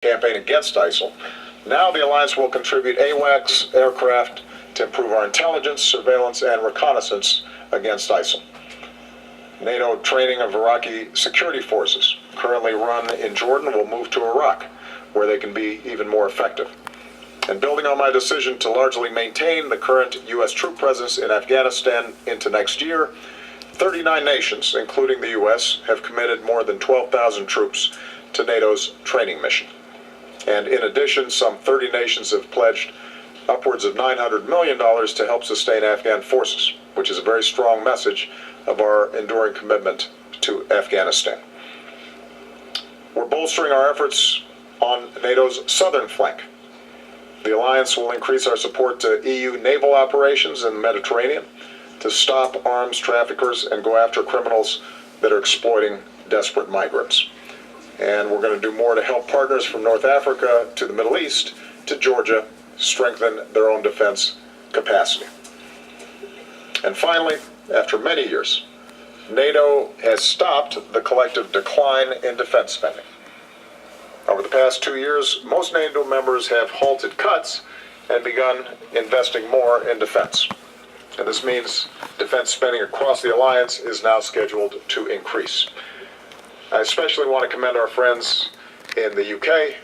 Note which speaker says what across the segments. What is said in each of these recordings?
Speaker 1: campaign against ISIL. Now the alliance will contribute AWACS aircraft to improve our intelligence, surveillance, and reconnaissance against ISIL. NATO training of Iraqi security forces, currently run in Jordan, will move to Iraq, where they can be even more effective. And building on my decision to largely maintain the current U.S. troop presence in Afghanistan into next year, 39 nations, including the U.S., have committed more than 12,000 troops to NATO's training mission. And in addition, some 30 nations have pledged upwards of $900 million to help sustain Afghan forces, which is a very strong message of our enduring commitment to Afghanistan. We're bolstering our efforts on NATO's southern flank. The alliance will increase our support to EU naval operations in the Mediterranean to stop arms traffickers and go after criminals that are exploiting desperate migrants. And we're going to do more to help partners from North Africa to the Middle East to Georgia strengthen their own defense capacity. And finally, after many years, NATO has stopped the collective decline in defense spending. Over the past 2 years, most NATO members have halted cuts and begun investing more in defense. And this means defense spending across the alliance is now scheduled to increase. I especially want to commend our friends in the UK,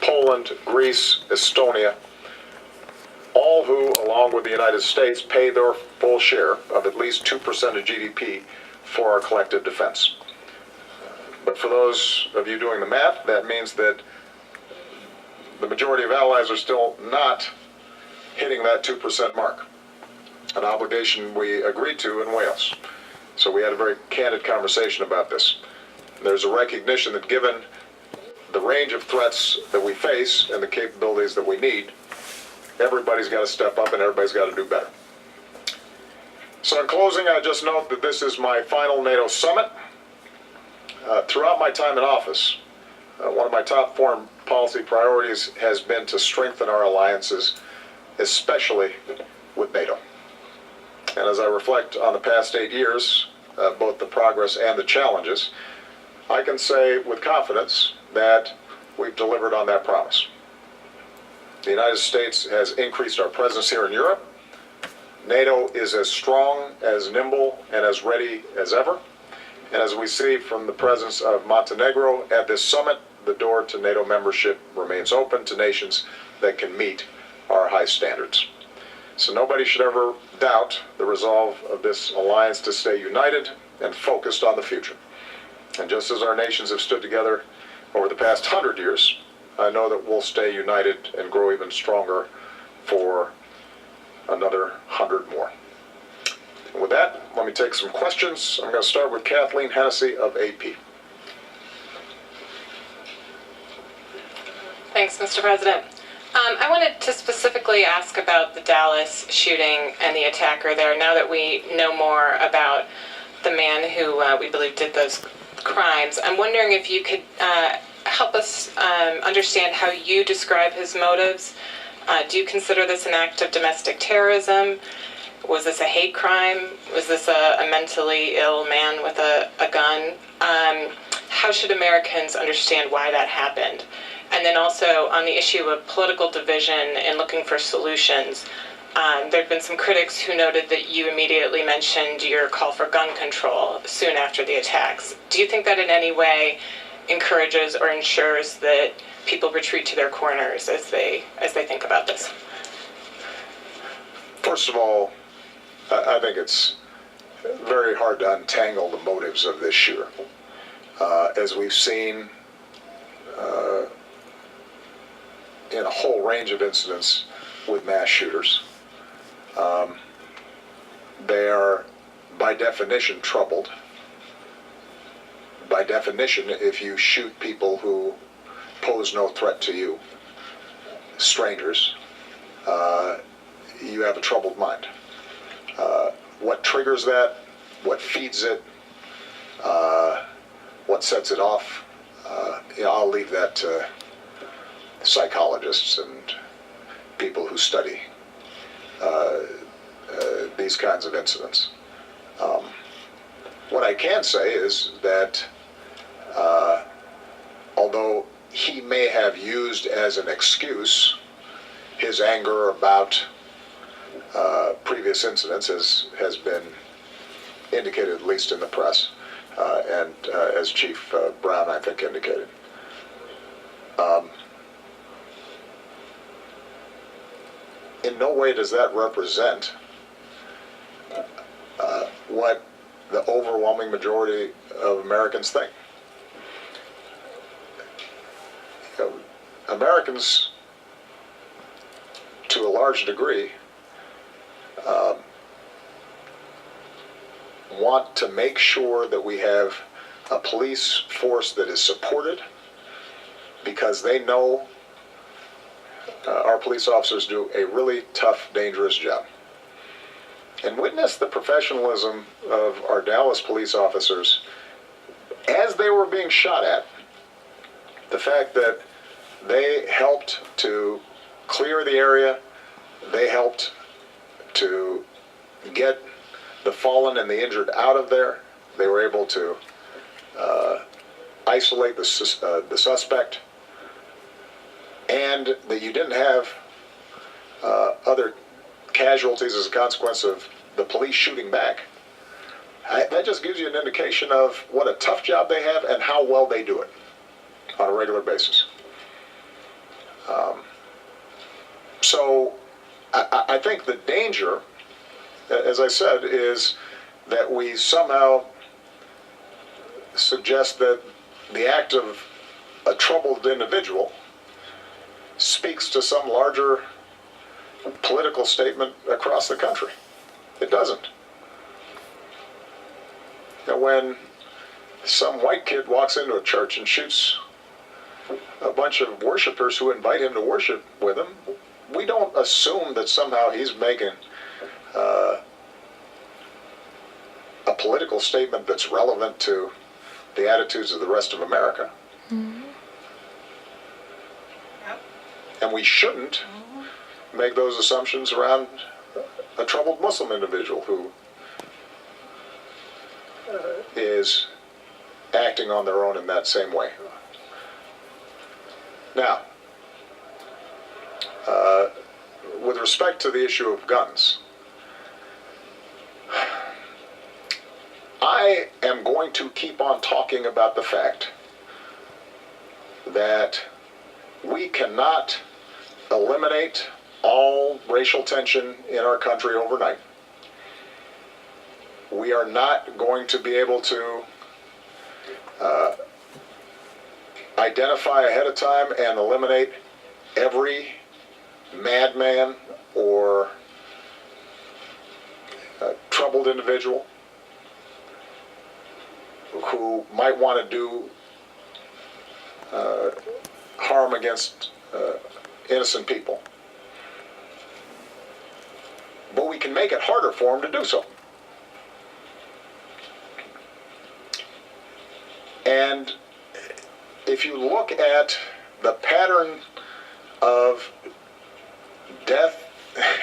Speaker 1: Poland, Greece, Estonia, all who, along with the United States, pay their full share of at least 2% of GDP for our collective defense. But for those of you doing the math, that means that the majority of allies are still not hitting that 2% mark, an obligation we agreed to in Wales. So we had a very candid conversation about this. There's a recognition that given the range of threats that we face and the capabilities that we need, everybody's got to step up and everybody's got to do better. So in closing, I just note that this is my final NATO summit. Throughout my time in office, one of my top foreign policy priorities has been to strengthen our alliances, especially with NATO. And as I reflect on the past 8 years, both the progress and the challenges, I can say with confidence that we've delivered on that promise. The United States has increased our presence here in Europe. NATO is as strong, as nimble, and as ready as ever. And as we see from the presence of Montenegro at this summit, the door to NATO membership remains open to nations that can meet our high standards. So nobody should ever doubt the resolve of this alliance to stay united and focused on the future. And just as our nations have stood together over the past 100 years, I know that we'll stay united and grow even stronger for another 100 more. And with that, let me take some questions. I'm going to start with Kathleen Hennessy of AP.
Speaker 2: Thanks, Mr. President. I wanted to specifically ask about the Dallas shooting and the attacker there, now that we know more about the man who we believe did those crimes. I'm wondering if you could help us understand how you describe his motives. Do you consider this an act of domestic terrorism? Was this a hate crime? Was this a mentally ill man with a gun? How should Americans understand why that happened? And then also on the issue of political division and looking for solutions, there have been some critics who noted that you immediately mentioned your call for gun control soon after the attacks. Do you think that in any way encourages or ensures that people retreat to their corners as they think about this?
Speaker 1: First of all, I think it's very hard to untangle the motives of this shooter. As we've seen in a whole range of incidents with mass shooters, they are by definition troubled. By definition, if you shoot people who pose no threat to you, strangers, you have a troubled mind. What triggers that, what feeds it, what sets it off, I'll leave that to psychologists and people who study these kinds of incidents. What I can say is that although he may have used as an excuse his anger about previous incidents, as has been indicated, at least in the press, and as Chief Brown, I think, indicated. In no way does that represent what the overwhelming majority of Americans think. Americans, to a large degree, want to make sure that we have a police force that is supported, because they know our police officers do a really tough, dangerous job. And witness the professionalism of our Dallas police officers as they were being shot at. The fact that they helped to clear the area, they helped to get the fallen and the injured out of there. They were able to isolate the suspect, and that you didn't have other casualties as a consequence of the police shooting back. That just gives you an indication of what a tough job they have and how well they do it on a regular basis. So I think the danger, as I said, is that we somehow suggest that the act of a troubled individual speaks to some larger political statement across the country. It doesn't. Now, when some white kid walks into a church and shoots a bunch of worshipers who invite him to worship with him, we don't assume that somehow he's making a political statement that's relevant to the attitudes of the rest of America. Mm-hmm. Yep. And we shouldn't make those assumptions around a troubled Muslim individual who is acting on their own in that same way. Now, with respect to the issue of guns, I am going to keep on talking about the fact that we cannot eliminate all racial tension in our country overnight. We are not going to be able to identify ahead of time and eliminate every madman or troubled individual who might want to do harm against innocent people. But we can make it harder for them to do so. And if you look at the pattern of death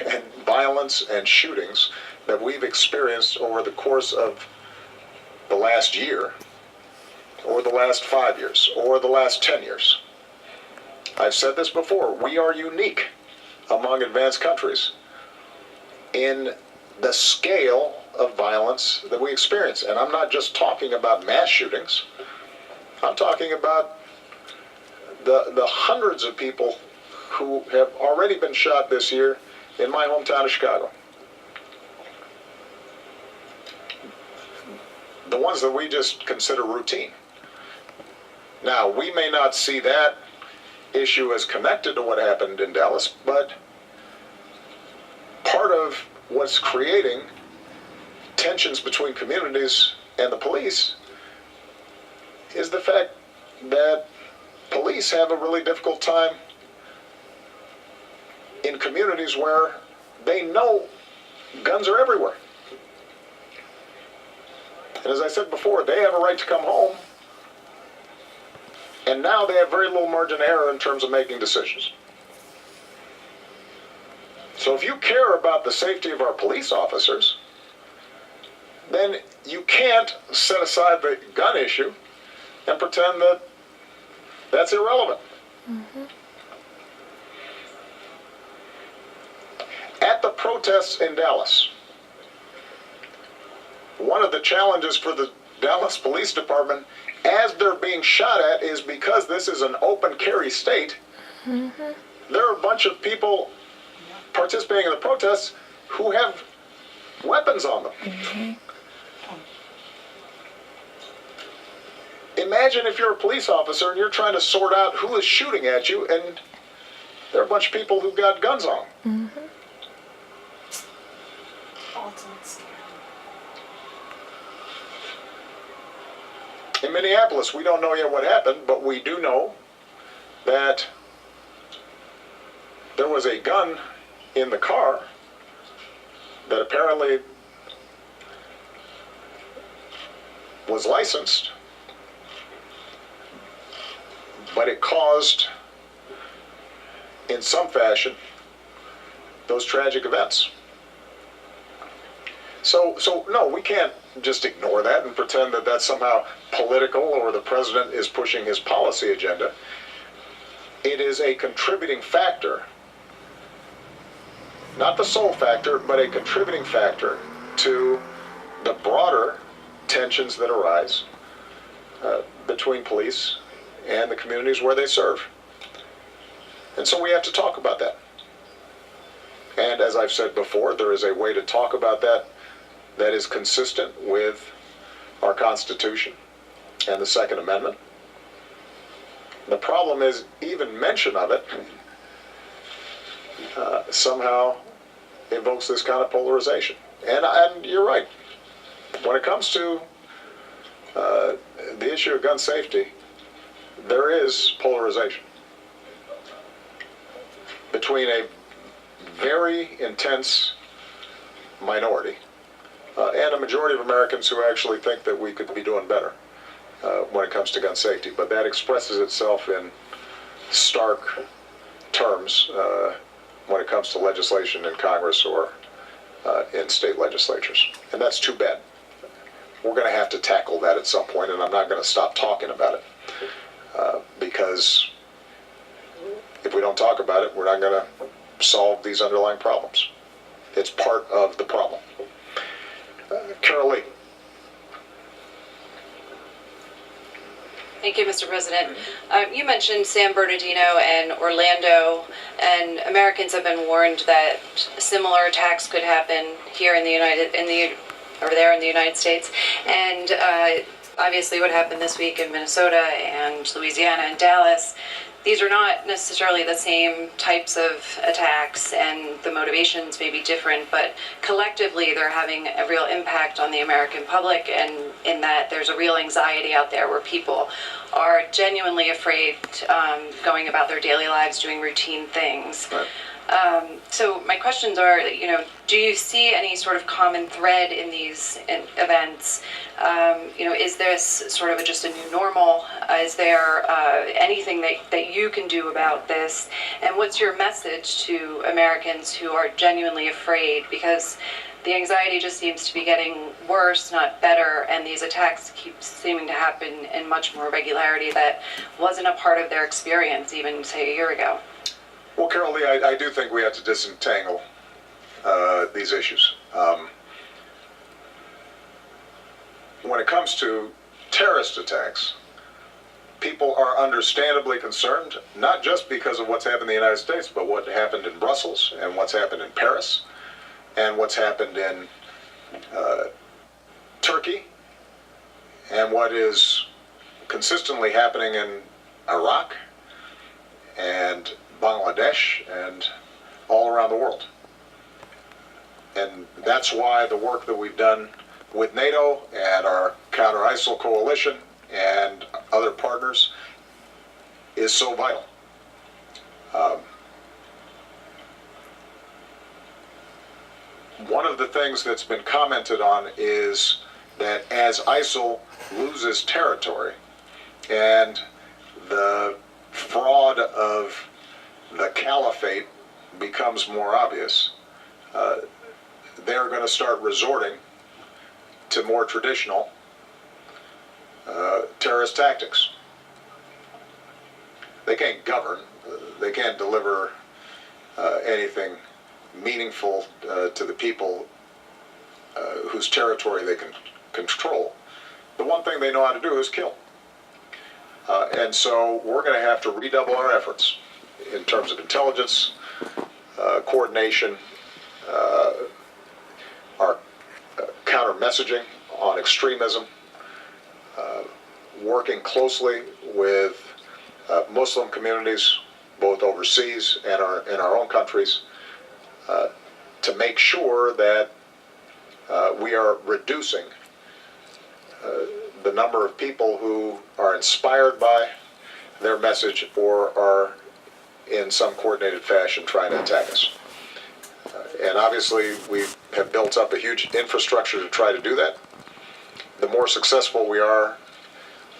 Speaker 1: and violence and shootings that we've experienced over the course of the last year, or the last 5 years, or the last 10 years, I've said this before, we are unique among advanced countries in the scale of violence that we experience. And I'm not just talking about mass shootings. I'm talking about the hundreds of people who have already been shot this year in my hometown of Chicago. The ones that we just consider routine. Now, we may not see that issue as connected to what happened in Dallas, but part of what's creating tensions between communities and the police is the fact that police have a really difficult time in communities where they know guns are everywhere. And as I said before, they have a right to come home, and now they have very little margin of error in terms of making decisions. So if you care about the safety of our police officers, then you can't set aside the gun issue and pretend that That's irrelevant. At the protests in Dallas, one of the challenges for the Dallas Police Department as they're being shot at is because this is an open carry state. There are a bunch of people participating in the protests who have weapons on them. Imagine if you're a police officer and you're trying to sort out who is shooting at you, and there are a bunch of people who've got guns on them. In Minneapolis, we don't know yet what happened, but we do know that there was a gun in the car that apparently was licensed, but it caused, in some fashion, those tragic events. So no, we can't just ignore that and pretend that that's somehow political or the president is pushing his policy agenda. It is a contributing factor, not the sole factor, but a contributing factor to the broader tensions that arise between police and the communities where they serve. And so we have to talk about that. And as I've said before, there is a way to talk about that that is consistent with our Constitution and the Second Amendment. The problem is even mention of it somehow invokes this kind of polarization. And you're right. When it comes to the issue of gun safety, there is polarization between a very intense minority and a majority of Americans who actually think that we could be doing better when it comes to gun safety. But that expresses itself in stark terms when it comes to legislation in Congress or in state legislatures. And that's too bad. We're going to have to tackle that at some point, and I'm not going to stop talking about it. Because if we don't talk about it, we're not going to solve these underlying problems. It's part of the problem. Carol Lee.
Speaker 3: Thank you, Mr. President. You mentioned San Bernardino and Orlando, and Americans have been warned that similar attacks could happen here in the United States. And obviously what happened this week in Minnesota and Louisiana and Dallas, these are not necessarily the same types of attacks, and the motivations may be different, but collectively they're having a real impact on the American public, and in that there's a real anxiety out there where people are genuinely afraid going about their daily lives doing routine things.
Speaker 1: Right.
Speaker 3: So my questions are, do you see any sort of common thread in these events? Is this sort of just a new normal? Is there anything that you can do about this? And what's your message to Americans who are genuinely afraid? Because the anxiety just seems to be getting worse, not better, and these attacks keep seeming to happen in much more regularity that wasn't a part of their experience even, say, a year ago.
Speaker 1: Well, Carol Lee, I do think we have to disentangle these issues. When it comes to terrorist attacks, people are understandably concerned, not just because of what's happened in the United States, but what happened in Brussels and what's happened in Paris and what's happened in Turkey and what is consistently happening in Iraq and Bangladesh and all around the world. And that's why the work that we've done with NATO and our counter-ISIL coalition and other partners is so vital. One of the things that's been commented on is that as ISIL loses territory and the fraud of the caliphate becomes more obvious, they're going to start resorting to more traditional terrorist tactics. they can't govern, they can't deliver anything meaningful to the people whose territory they can control. The one thing they know how to do is kill. And so we're going to have to redouble our efforts in terms of intelligence, coordination, our counter messaging on extremism, working closely with Muslim communities, both overseas and in our own countries, to make sure that we are reducing the number of people who are inspired by their message or are in some coordinated fashion trying to attack us. And obviously we have built up a huge infrastructure to try to do that. The more successful we are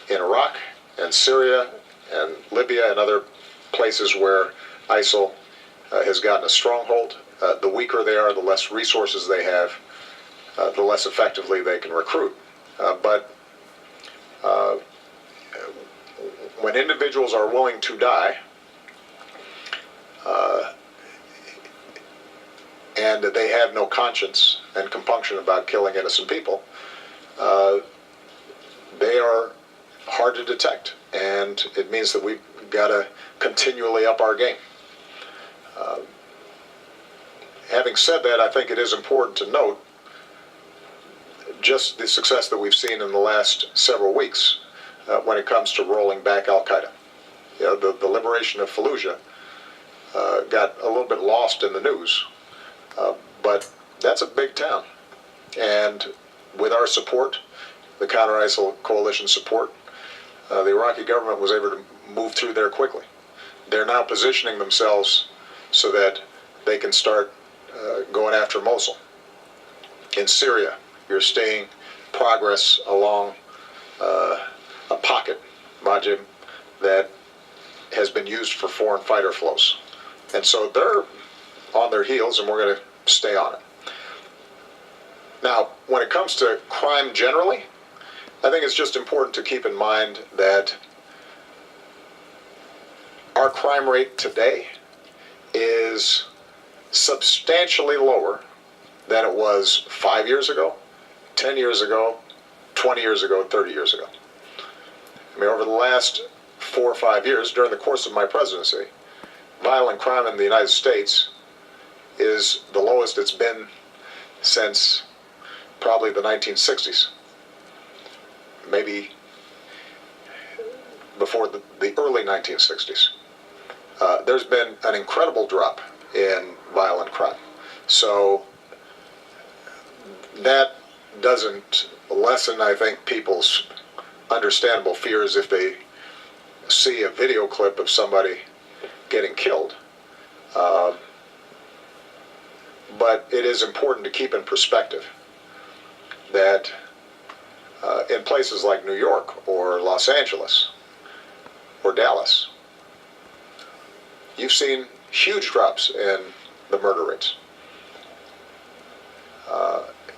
Speaker 1: in Iraq and Syria and Libya and other places where ISIL has gotten a stronghold, the weaker they are, the less resources they have, the less effectively they can recruit. But when individuals are willing to die, and they have no conscience and compunction about killing innocent people, they are hard to detect, and it means that we've got to continually up our game. Having said that, I think it is important to note just the success that we've seen in the last several weeks when it comes to rolling back Al-Qaeda. You know, the liberation of Fallujah got a little bit lost in the news, but that's a big town. And with our support, the counter-ISIL coalition support, the Iraqi government was able to move through there quickly. They're now positioning themselves so that they can start going after Mosul. In Syria, you're seeing progress along a pocket, Majib, that has been used for foreign fighter flows. And so they're on their heels, and we're going to stay on it. Now, when it comes to crime generally, I think it's just important to keep in mind that our crime rate today is substantially lower than it was 5 years ago, 10 years ago, 20 years ago, 30 years ago. I mean, over the last 4 or 5 years, during the course of my presidency, violent crime in the United States is the lowest it's been since probably the 1960s. Maybe before the early 1960s. There's been an incredible drop in violent crime. So that doesn't lessen, I think, people's understandable fears if they see a video clip of somebody getting killed. But it is important to keep in perspective that in places like New York or Los Angeles or Dallas, you've seen huge drops in the murder rates.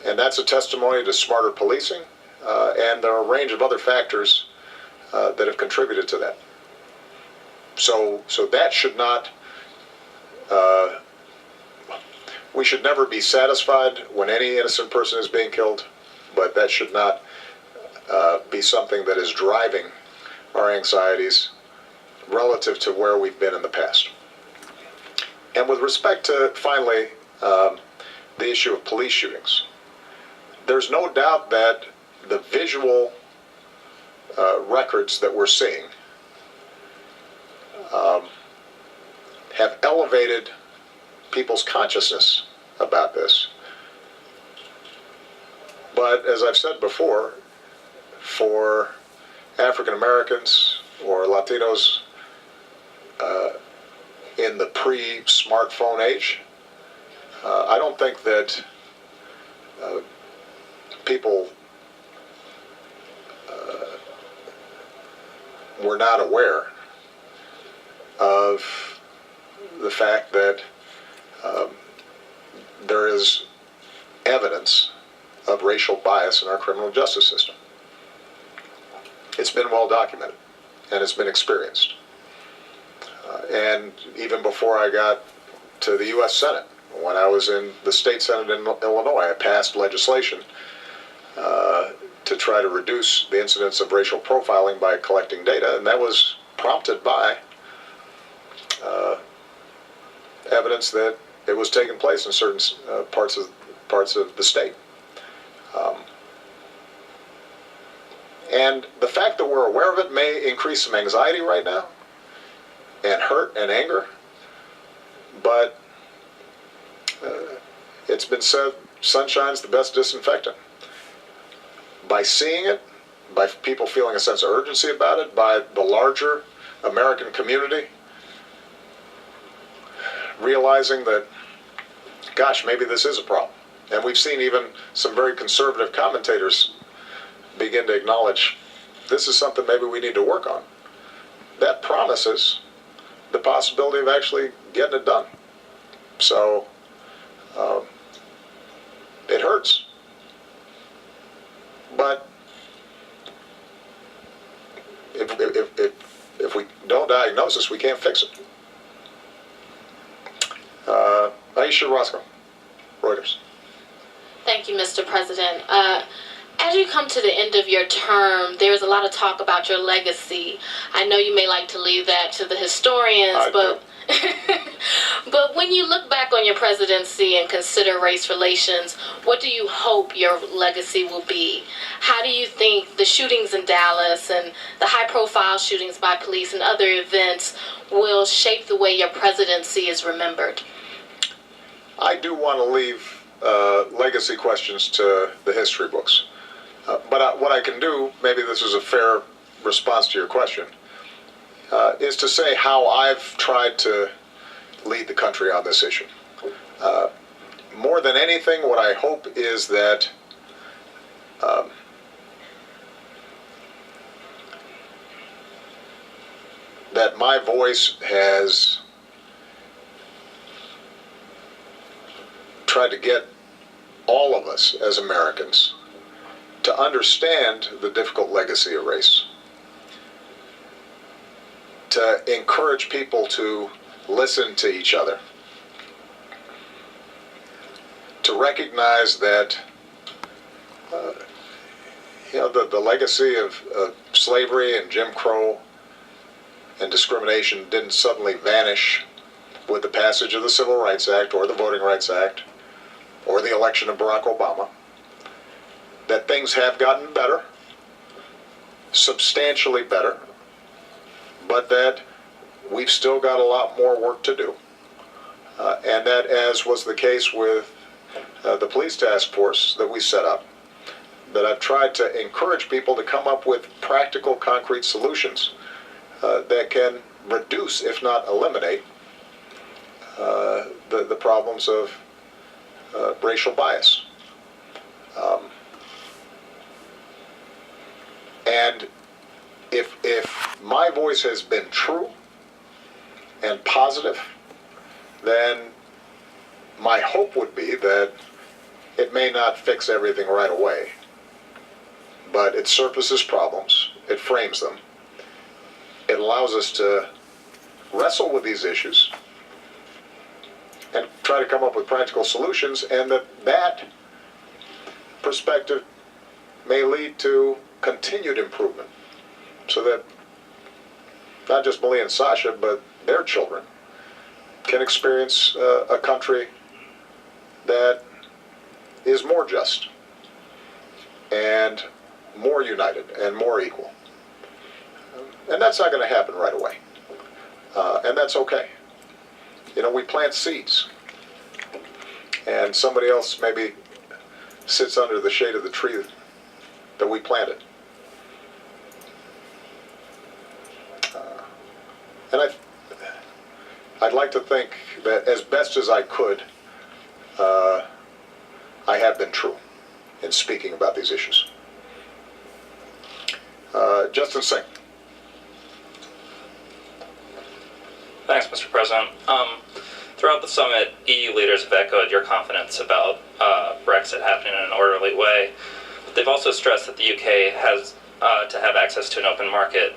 Speaker 1: And that's a testimony to smarter policing, and there are a range of other factors that have contributed to that. So that should not, we should never be satisfied when any innocent person is being killed, but that should not be something that is driving our anxieties relative to where we've been in the past. And with respect to, finally, the issue of police shootings, there's no doubt that the visual records that we're seeing have elevated people's consciousness about this. But as I've said before, for African Americans or Latinos in the pre-smartphone age, I don't think that people were not aware of the fact that there is evidence of racial bias in our criminal justice system. It's been well documented, and it's been experienced. And even before I got to the U.S. Senate, when I was in the state Senate in Illinois, I passed legislation to try to reduce the incidence of racial profiling by collecting data, and that was prompted by evidence that it was taking place in certain parts of the state. And the fact that we're aware of it may increase some anxiety right now, and hurt and anger, but it's been said, sunshine's the best disinfectant. By seeing it, by people feeling a sense of urgency about it, by the larger American community realizing that, gosh, maybe this is a problem. And we've seen even some very conservative commentators begin to acknowledge this is something maybe we need to work on. That promises the possibility of actually getting it done. So it hurts. But if we don't diagnose this, we can't fix it. Aisha Roscoe, Reuters.
Speaker 4: Thank you, Mr. President. As you come to the end of your term, there's a lot of talk about your legacy. I know you may like to leave that to the historians, but when you look back on your presidency and consider race relations, what do you hope your legacy will be? How do you think the shootings in Dallas and the high-profile shootings by police and other events will shape the way your presidency is remembered?
Speaker 1: I do want to leave legacy questions to the history books. But what I can do, maybe this is a fair response to your question, is to say how I've tried to lead the country on this issue. More than anything, what I hope is that that my voice has tried to get all of us as Americans to understand the difficult legacy of race, to encourage people to listen to each other, to recognize that the legacy of slavery and Jim Crow and discrimination didn't suddenly vanish with the passage of the Civil Rights Act or the Voting Rights Act or the election of Barack Obama. That things have gotten better, substantially better, but that we've still got a lot more work to do. And that, as was the case with the police task force that we set up, that I've tried to encourage people to come up with practical, concrete solutions that can reduce, if not eliminate, the problems of racial bias. And if my voice has been true and positive, then my hope would be that it may not fix everything right away, but it surfaces problems, it frames them, it allows us to wrestle with these issues and try to come up with practical solutions, and that perspective may lead to continued improvement, so that not just Malia and Sasha, but their children can experience a country that is more just and more united and more equal. And that's not going to happen right away. And that's okay. We plant seeds, and somebody else maybe sits under the shade of the tree that we planted. And I'd like to think that as best as I could, I have been true in speaking about these issues. Justin Singh.
Speaker 5: Thanks, Mr. President. Throughout the summit, EU leaders have echoed your confidence about Brexit happening in an orderly way. But they've also stressed that the UK has to have access to an open market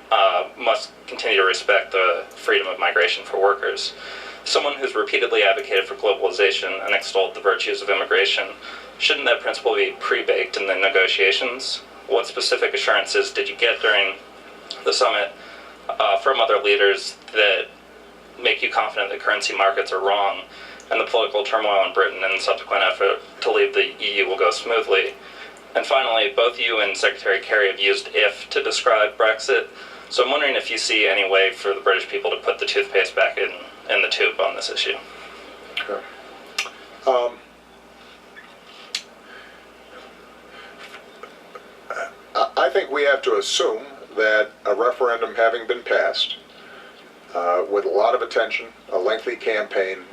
Speaker 5: must continue to respect the freedom of migration for workers. Someone who's repeatedly advocated for globalization and extolled the virtues of immigration, shouldn't that principle be pre-baked in the negotiations? What specific assurances did you get during the summit from other leaders that make you confident that currency markets are wrong and the political turmoil in Britain and subsequent effort to leave the EU will go smoothly? And finally, both you and Secretary Kerry have used "if" to describe Brexit, so I'm wondering if you see any way for the British people to put the toothpaste back in the tube on this issue.
Speaker 1: Okay. I think we have to assume that a referendum having been passed, with a lot of attention, a lengthy campaign,